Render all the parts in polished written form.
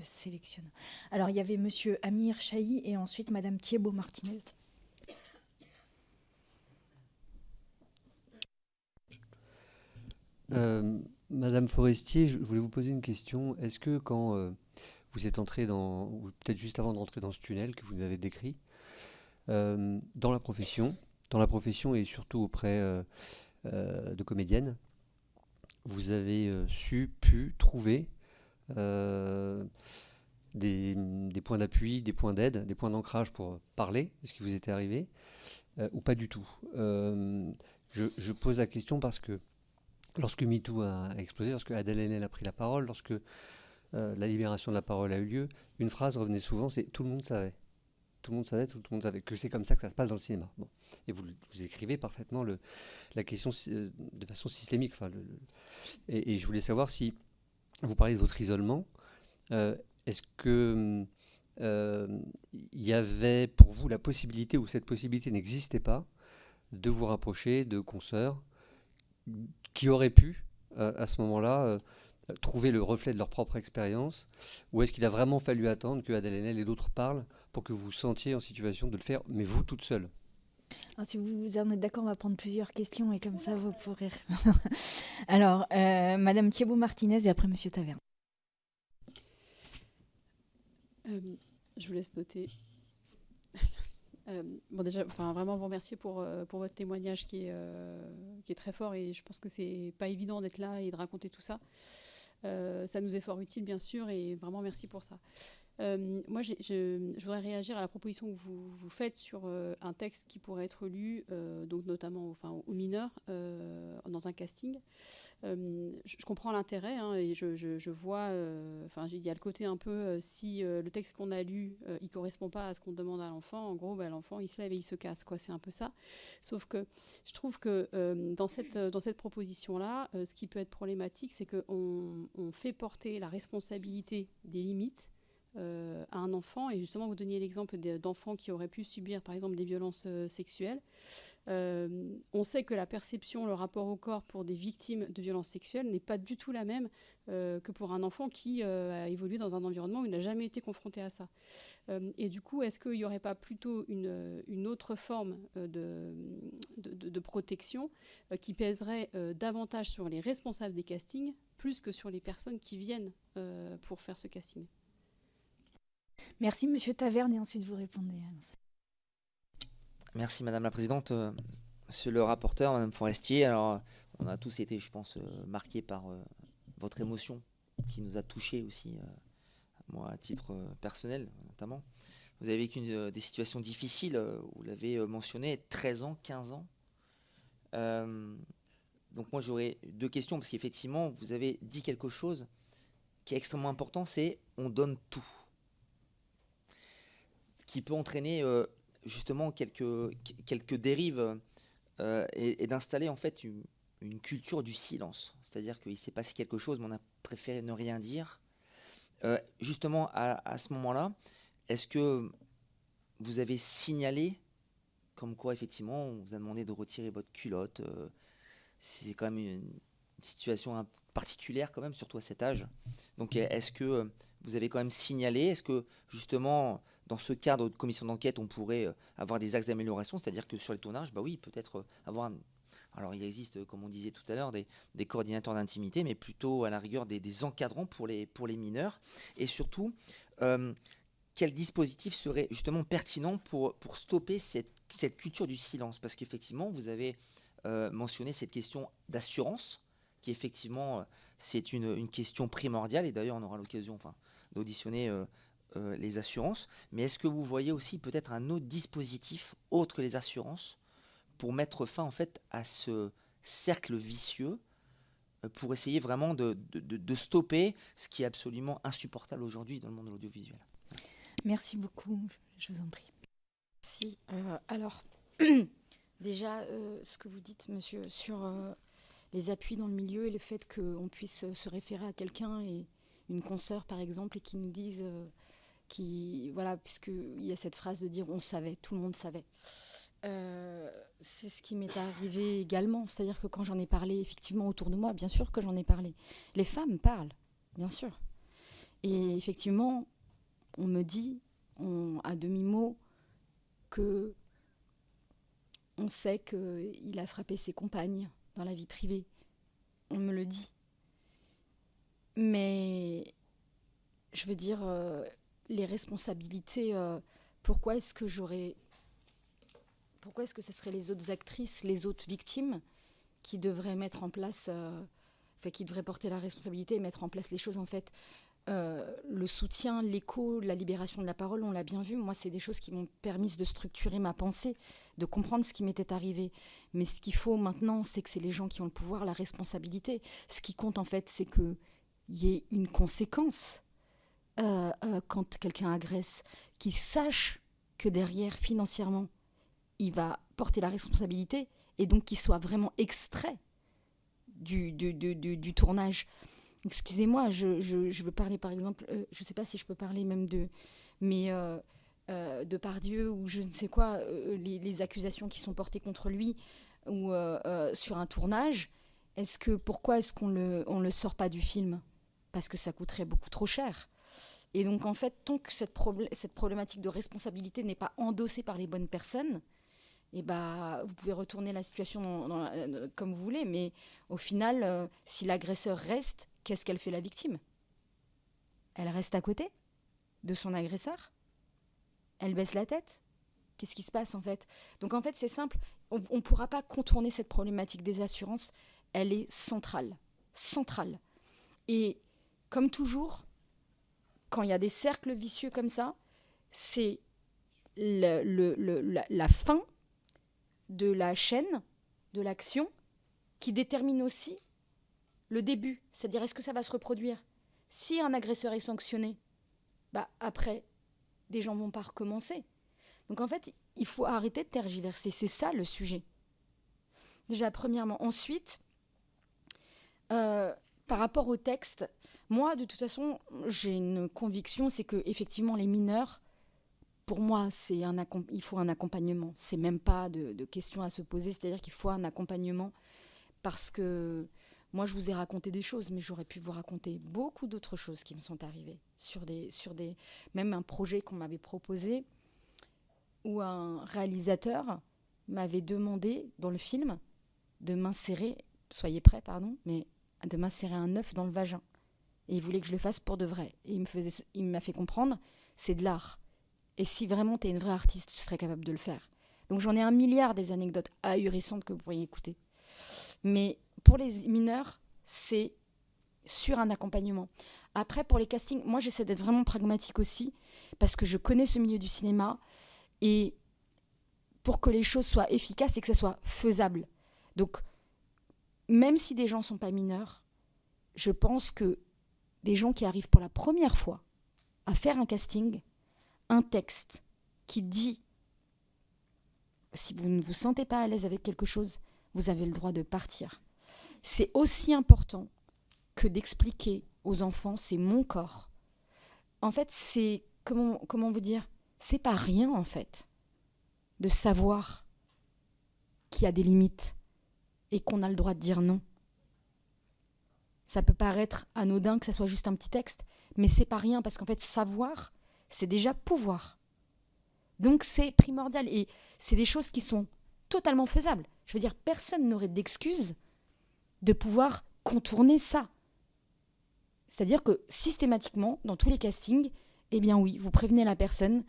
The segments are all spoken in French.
sélectionne. Alors, il y avait Monsieur Amir Chahi et ensuite Madame Thiebaud-Martinez. Madame Forestier, je voulais vous poser une question. Est-ce que quand vous êtes entré ou peut-être juste avant de rentrer dans ce tunnel que vous avez décrit, dans la profession et surtout auprès de comédiennes, vous avez pu trouver euh, des points d'appui, des points d'aide, des points d'ancrage pour parler de ce qui vous était arrivé, ou pas du tout? Je pose la question parce que lorsque MeToo a explosé, lorsque Adèle Haenel a pris la parole, lorsque la libération de la parole a eu lieu, une phrase revenait souvent, c'est tout le monde savait. Tout le monde savait, tout le monde savait que c'est comme ça que ça se passe dans le cinéma. Bon. Et vous écrivez parfaitement la question de façon systémique. Enfin, et je voulais savoir si vous parlez de votre isolement. Est-ce que euh, il y avait pour vous la possibilité, ou cette possibilité n'existait pas, de vous rapprocher de consoeurs qui auraient pu, à ce moment-là, trouver le reflet de leur propre expérience, ou est-ce qu'il a vraiment fallu attendre que Adèle Haenel et d'autres parlent pour que vous vous sentiez en situation de le faire, mais vous toute seule? Alors, si vous en êtes d'accord, on va prendre plusieurs questions et comme ça, vous pourrez. Alors, Madame Thiebaud-Martinez et après Monsieur Taverne. Je vous laisse noter. Merci. Bon, déjà, vraiment vous remercier pour votre témoignage qui est très fort et je pense que c'est pas évident d'être là et de raconter tout ça. Ça nous est fort utile, bien sûr, et vraiment merci pour ça. Moi, je voudrais réagir à la proposition que vous faites sur un texte qui pourrait être lu, donc notamment aux mineurs, dans un casting. Je comprends l'intérêt hein, et je vois, il y a le côté un peu, si le texte qu'on a lu, il correspond pas à ce qu'on demande à l'enfant, en gros, l'enfant, il se lève et il se casse, quoi, c'est un peu ça. Sauf que je trouve que dans cette proposition-là, ce qui peut être problématique, c'est qu'on fait porter la responsabilité des limites à un enfant, et justement vous donniez l'exemple d'enfants qui auraient pu subir par exemple des violences sexuelles. On sait que la perception, le rapport au corps pour des victimes de violences sexuelles n'est pas du tout la même que pour un enfant qui a évolué dans un environnement où il n'a jamais été confronté à ça. Et du coup, est-ce qu'il n'y aurait pas plutôt une autre forme de protection qui pèserait davantage sur les responsables des castings plus que sur les personnes qui viennent pour faire ce casting? Merci Monsieur Taverne et ensuite vous répondez. Merci Madame la Présidente. Monsieur le rapporteur, Madame Forestier, alors on a tous été, je pense, marqués par votre émotion qui nous a touchés aussi, moi à titre personnel notamment. Vous avez vécu des situations difficiles, vous l'avez mentionné, 13 ans, 15 ans. Donc moi j'aurais deux questions, parce qu'effectivement vous avez dit quelque chose qui est extrêmement important, c'est on donne tout. Qui peut entraîner justement quelques dérives et d'installer en fait une culture du silence. C'est-à-dire qu'il s'est passé quelque chose, mais on a préféré ne rien dire. Justement, à ce moment-là, est-ce que vous avez signalé comme quoi, effectivement, on vous a demandé de retirer votre culotte c'est quand même une situation particulière, quand même, surtout à cet âge. Donc, est-ce que vous avez quand même signalé? Est-ce que, justement, dans ce cadre de commission d'enquête, on pourrait avoir des axes d'amélioration? C'est-à-dire que sur les tournages, bah oui, peut-être avoir alors, il existe, comme on disait tout à l'heure, des coordinateurs d'intimité, mais plutôt à la rigueur des encadrants pour les mineurs. Et surtout, euh, quel dispositif serait justement pertinent pour stopper cette culture du silence? Parce qu'effectivement, vous avez mentionné cette question d'assurance, qui effectivement, c'est une question primordiale. Et d'ailleurs, on aura l'occasion d'auditionner les assurances. Mais est-ce que vous voyez aussi peut-être un autre dispositif, autre que les assurances, pour mettre fin en fait à ce cercle vicieux, pour essayer vraiment de stopper ce qui est absolument insupportable aujourd'hui dans le monde de l'audiovisuel? Merci. Merci beaucoup, je vous en prie. Si, alors, déjà, ce que vous dites, monsieur, sur les appuis dans le milieu et le fait qu'on puisse se référer à quelqu'un, et une consoeur par exemple, et qui nous dise, voilà, puisqu'il y a cette phrase de dire on savait, tout le monde savait. C'est ce qui m'est arrivé également, c'est-à-dire que quand j'en ai parlé effectivement autour de moi, bien sûr que j'en ai parlé. Les femmes parlent, bien sûr. Et effectivement, on me dit, à demi-mot, que on sait qu'il a frappé ses compagnes dans la vie privée. On me le dit. Mais, je veux dire, les responsabilités, pourquoi est-ce que ce serait les autres actrices, les autres victimes qui devraient mettre en place, qui devraient porter la responsabilité et mettre en place les choses, en fait. Le soutien, l'écho, la libération de la parole, on l'a bien vu. Moi, c'est des choses qui m'ont permis de structurer ma pensée, de comprendre ce qui m'était arrivé. Mais ce qu'il faut maintenant, c'est que c'est les gens qui ont le pouvoir, la responsabilité. Ce qui compte, en fait, c'est qu'il y ait une conséquence quand quelqu'un agresse, qu'ils sachent que derrière, financièrement, il va porter la responsabilité et donc qu'il soit vraiment extrait du tournage. Excusez-moi, je veux parler par exemple, je ne sais pas si je peux parler même de Depardieu ou je ne sais quoi, les accusations qui sont portées contre lui ou sur un tournage. Pourquoi est-ce qu'on le sort pas du film ? Parce que ça coûterait beaucoup trop cher. Et donc en fait, tant que cette problématique de responsabilité n'est pas endossée par les bonnes personnes, et vous pouvez retourner la situation comme vous voulez, mais au final, si l'agresseur reste, qu'est-ce qu'elle fait la victime ? Elle reste à côté de son agresseur ? Elle baisse la tête ? Qu'est-ce qui se passe en fait ? Donc en fait, c'est simple, on ne pourra pas contourner cette problématique des assurances, elle est centrale. Centrale. Et comme toujours, quand il y a des cercles vicieux comme ça, c'est la fin de la chaîne, de l'action, qui détermine aussi le début. C'est-à-dire, est-ce que ça va se reproduire ? Si un agresseur est sanctionné, après, des gens ne vont pas recommencer. Donc en fait, il faut arrêter de tergiverser. C'est ça le sujet. Déjà, premièrement. Ensuite, par rapport au texte, moi, de toute façon, j'ai une conviction, c'est que effectivement, les mineurs, pour moi, il faut un accompagnement. C'est même pas de questions à se poser, c'est-à-dire qu'il faut un accompagnement parce que moi, je vous ai raconté des choses, mais j'aurais pu vous raconter beaucoup d'autres choses qui me sont arrivées même un projet qu'on m'avait proposé où un réalisateur m'avait demandé dans le film de m'insérer, soyez prêts, mais de m'insérer un œuf dans le vagin. Et il voulait que je le fasse pour de vrai. Et il m'a fait comprendre, c'est de l'art. Et si vraiment tu es une vraie artiste, tu serais capable de le faire. Donc j'en ai 1 milliard des anecdotes ahurissantes que vous pourriez écouter. Mais pour les mineurs, c'est sur un accompagnement. Après, pour les castings, moi j'essaie d'être vraiment pragmatique aussi, parce que je connais ce milieu du cinéma, et pour que les choses soient efficaces et que ça soit faisable. Donc, même si des gens ne sont pas mineurs, je pense que des gens qui arrivent pour la première fois à faire un casting, un texte qui dit si vous ne vous sentez pas à l'aise avec quelque chose, vous avez le droit de partir. C'est aussi important que d'expliquer aux enfants, c'est mon corps. En fait, c'est, comment vous dire, c'est pas rien en fait, de savoir qu'il y a des limites et qu'on a le droit de dire non. Ça peut paraître anodin que ça soit juste un petit texte, mais c'est pas rien parce qu'en fait, savoir, c'est déjà pouvoir. Donc c'est primordial et c'est des choses qui sont totalement faisables. Je veux dire, personne n'aurait d'excuse de pouvoir contourner ça. C'est-à-dire que systématiquement, dans tous les castings, eh bien oui, vous prévenez la personne,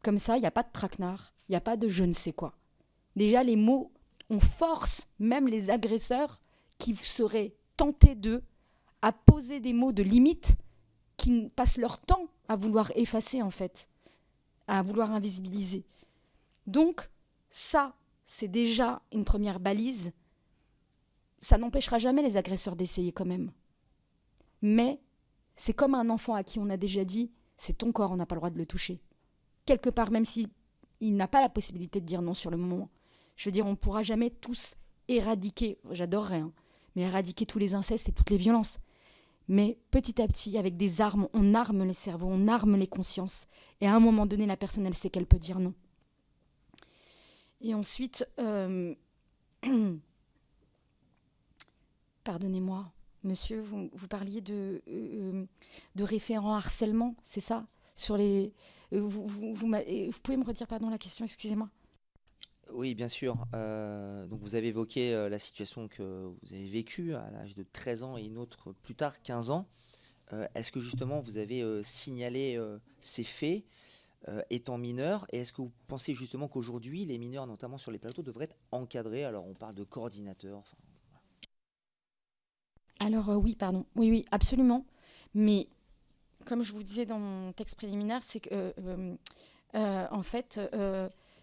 comme ça, il n'y a pas de traquenard, il n'y a pas de je ne sais quoi. Déjà, les mots, on force même les agresseurs qui seraient tentés d'eux à poser des mots de limite qui passent leur temps à vouloir effacer en fait, à vouloir invisibiliser. Donc, ça, c'est déjà une première balise. Ça n'empêchera jamais les agresseurs d'essayer quand même. Mais c'est comme un enfant à qui on a déjà dit « c'est ton corps, on n'a pas le droit de le toucher ». Quelque part, même s'il n'a pas la possibilité de dire non sur le moment. Je veux dire, on ne pourra jamais tous éradiquer, j'adorerais, mais éradiquer tous les incestes et toutes les violences. Mais petit à petit, avec des armes, on arme les cerveaux, on arme les consciences. Et à un moment donné, la personne, elle sait qu'elle peut dire non. Et ensuite, pardonnez-moi, monsieur, vous parliez de référents harcèlement, c'est ça? Sur les, vous pouvez me redire, pardon, la question, excusez-moi. Oui, bien sûr. Donc vous avez évoqué la situation que vous avez vécue à l'âge de 13 ans et une autre plus tard, 15 ans. Est-ce que justement vous avez signalé ces faits étant mineur, et est-ce que vous pensez justement qu'aujourd'hui les mineurs, notamment sur les plateaux, devraient être encadrés? Alors on parle de coordinateurs. Enfin, Alors oui, pardon, oui, absolument. Mais comme je vous disais dans mon texte préliminaire, c'est que en fait,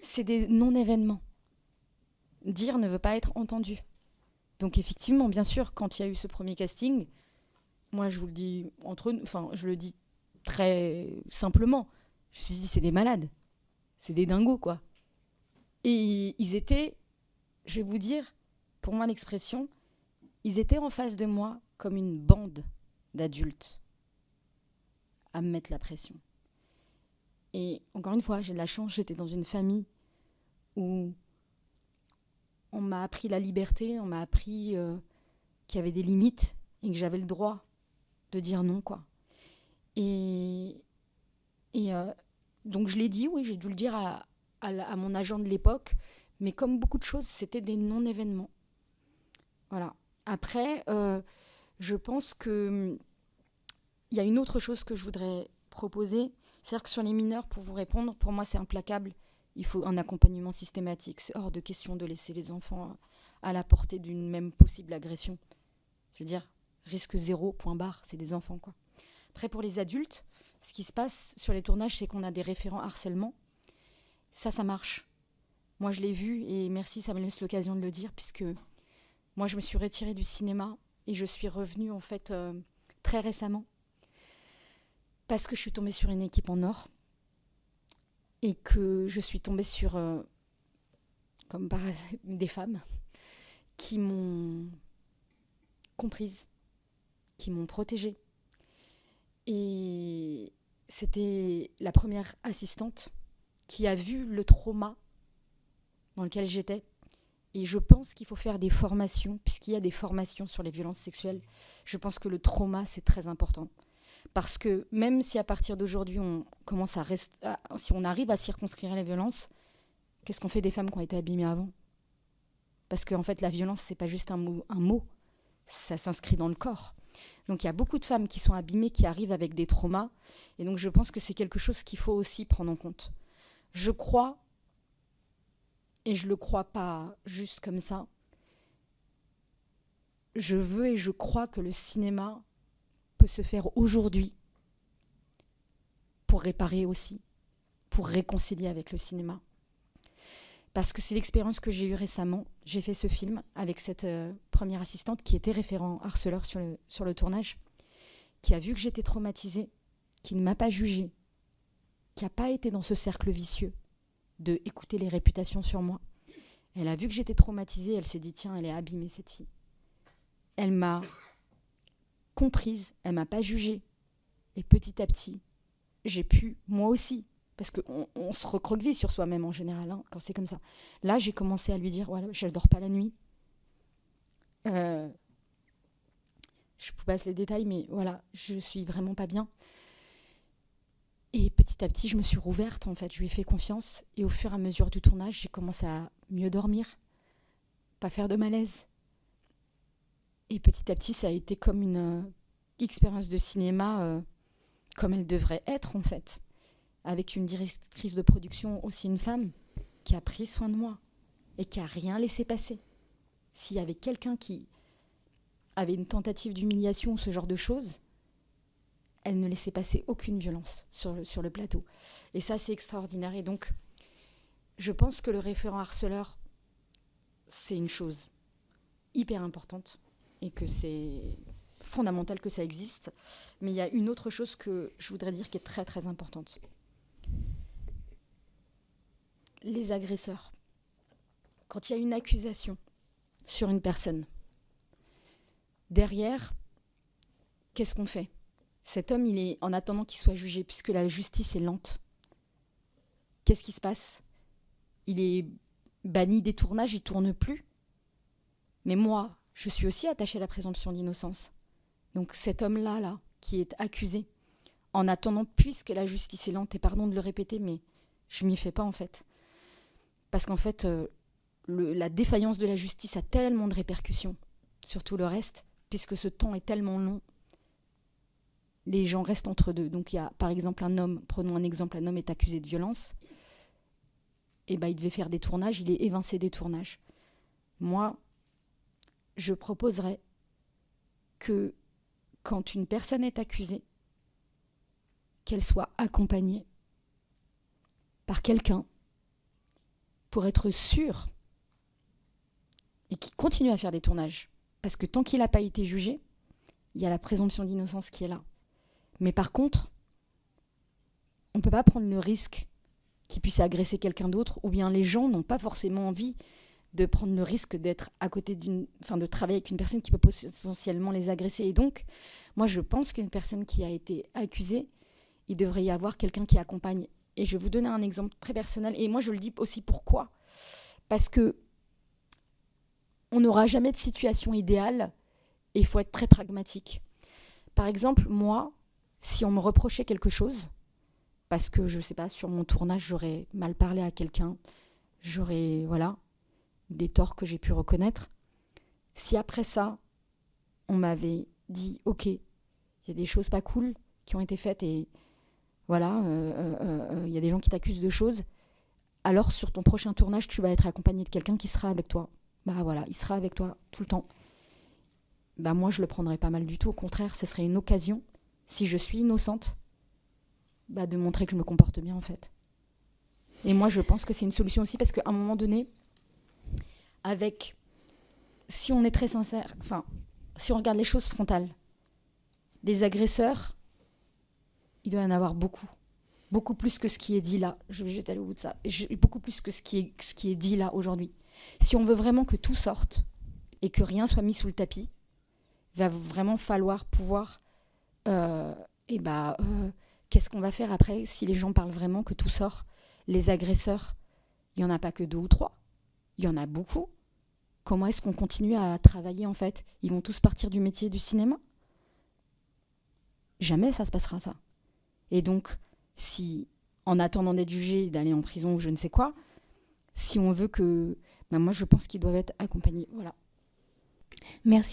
c'est des non-événements. Dire ne veut pas être entendu. Donc effectivement, bien sûr, quand il y a eu ce premier casting, moi je vous le dis je le dis très simplement. Je me suis dit, c'est des malades, c'est des dingos, quoi. Et ils étaient, je vais vous dire, pour moi l'expression, ils étaient en face de moi comme une bande d'adultes à me mettre la pression. Et encore une fois, j'ai de la chance, j'étais dans une famille où on m'a appris la liberté, on m'a appris qu'il y avait des limites et que j'avais le droit de dire non, quoi. Et donc je l'ai dit, oui, j'ai dû le dire à mon agent de l'époque, mais comme beaucoup de choses, c'était des non-événements. Voilà. Après, je pense qu'il y a une autre chose que je voudrais proposer, c'est-à-dire que sur les mineurs, pour vous répondre, pour moi c'est implacable, il faut un accompagnement systématique. C'est hors de question de laisser les enfants à la portée d'une même possible agression. Je veux dire, risque 0, point barre, c'est des enfants, quoi. Après, pour les adultes, ce qui se passe sur les tournages, c'est qu'on a des référents harcèlement. Ça marche. Moi, je l'ai vu, et merci, ça me laisse l'occasion de le dire, puisque moi, je me suis retirée du cinéma et je suis revenue, en fait, très récemment, parce que je suis tombée sur une équipe en or et que je suis tombée sur, comme par des femmes qui m'ont comprise, qui m'ont protégée. Et c'était la première assistante qui a vu le trauma dans lequel j'étais. Et je pense qu'il faut faire des formations, puisqu'il y a des formations sur les violences sexuelles. Je pense que le trauma, c'est très important. Parce que même si à partir d'aujourd'hui, on commence si on arrive à circonscrire les violences, qu'est-ce qu'on fait des femmes qui ont été abîmées avant? Parce qu'en fait, la violence, c'est pas juste un mot, ça s'inscrit dans le corps. Donc il y a beaucoup de femmes qui sont abîmées, qui arrivent avec des traumas. Et donc je pense que c'est quelque chose qu'il faut aussi prendre en compte. Je crois, et je ne le crois pas juste comme ça, je veux et je crois que le cinéma peut se faire aujourd'hui pour réparer aussi, pour réconcilier avec le cinéma. Parce que c'est l'expérience que j'ai eue récemment. J'ai fait ce film avec cette première assistante qui était référent harceleur sur le tournage, qui a vu que j'étais traumatisée, qui ne m'a pas jugée, qui n'a pas été dans ce cercle vicieux de écouter les réputations sur moi. Elle a vu que j'étais traumatisée, elle s'est dit, tiens, elle est abîmée, cette fille. Elle m'a comprise, elle ne m'a pas jugée. Et petit à petit, j'ai pu, moi aussi, parce qu'on se recroqueville sur soi-même en général, hein, quand c'est comme ça. Là, j'ai commencé à lui dire, voilà, je ne dors pas la nuit. Je vous passe les détails, mais voilà, je suis vraiment pas bien. Et petit à petit, je me suis rouverte, en fait. Je lui ai fait confiance. Et au fur et à mesure du tournage, j'ai commencé à mieux dormir, pas faire de malaise. Et petit à petit, ça a été comme une expérience de cinéma comme elle devrait être, en fait. Avec une directrice de production, aussi une femme, qui a pris soin de moi et qui n'a rien laissé passer. S'il y avait quelqu'un qui avait une tentative d'humiliation ou ce genre de choses, elle ne laissait passer aucune violence sur le plateau. Et ça, c'est extraordinaire. Et donc, je pense que le référent harceleur, c'est une chose hyper importante et que c'est fondamental que ça existe. Mais il y a une autre chose que je voudrais dire qui est très, très importante. Les agresseurs. Quand il y a une accusation sur une personne, derrière, qu'est-ce qu'on fait? Cet homme, il est en attendant qu'il soit jugé, puisque la justice est lente. Qu'est-ce qui se passe? Il est banni des tournages, il ne tourne plus. Mais moi, je suis aussi attachée à la présomption d'innocence. Donc cet homme-là, là, qui est accusé, en attendant, puisque la justice est lente, et pardon de le répéter, mais je m'y fais pas en fait. Parce qu'en fait, la défaillance de la justice a tellement de répercussions sur tout le reste, puisque ce temps est tellement long, les gens restent entre deux. Donc il y a par exemple un homme, prenons un exemple, un homme est accusé de violence, et ben il devait faire des tournages, il est évincé des tournages. Moi, je proposerais que quand une personne est accusée, qu'elle soit accompagnée par quelqu'un pour être sûre et qui continue à faire des tournages. Parce que tant qu'il n'a pas été jugé, il y a la présomption d'innocence qui est là. Mais par contre, on ne peut pas prendre le risque qu'il puisse agresser quelqu'un d'autre, ou bien les gens n'ont pas forcément envie de prendre le risque d'être à côté de travailler avec une personne qui peut potentiellement les agresser. Et donc, moi je pense qu'une personne qui a été accusée, il devrait y avoir quelqu'un qui accompagne. Et je vais vous donner un exemple très personnel. Et moi, je le dis aussi pourquoi. Parce que on n'aura jamais de situation idéale et il faut être très pragmatique. Par exemple, moi, si on me reprochait quelque chose, parce que, je ne sais pas, sur mon tournage, j'aurais mal parlé à quelqu'un, j'aurais, voilà, des torts que j'ai pu reconnaître. Si après ça, on m'avait dit, ok, il y a des choses pas cool qui ont été faites et voilà, il y a des gens qui t'accusent de choses, alors sur ton prochain tournage, tu vas être accompagné de quelqu'un qui sera avec toi. Bah voilà, il sera avec toi tout le temps. Bah moi, je le prendrais pas mal du tout. Au contraire, ce serait une occasion, si je suis innocente, bah de montrer que je me comporte bien en fait. Et moi, je pense que c'est une solution aussi parce qu'à un moment donné, si on est très sincère, enfin, si on regarde les choses frontales, des agresseurs, il doit y en avoir beaucoup. Beaucoup plus que ce qui est dit là. Je vais juste aller au bout de ça. Beaucoup plus que ce qui est dit là aujourd'hui. Si on veut vraiment que tout sorte et que rien soit mis sous le tapis, il va vraiment falloir pouvoir... qu'est-ce qu'on va faire après si les gens parlent vraiment que tout sort? Les agresseurs, il n'y en a pas que 2 ou 3. Il y en a beaucoup. Comment est-ce qu'on continue à travailler en fait? Ils vont tous partir du métier du cinéma? Jamais ça se passera ça. Et donc, si, en attendant d'être jugé, d'aller en prison ou je ne sais quoi, si on veut que... moi, je pense qu'ils doivent être accompagnés. Voilà. Merci beaucoup.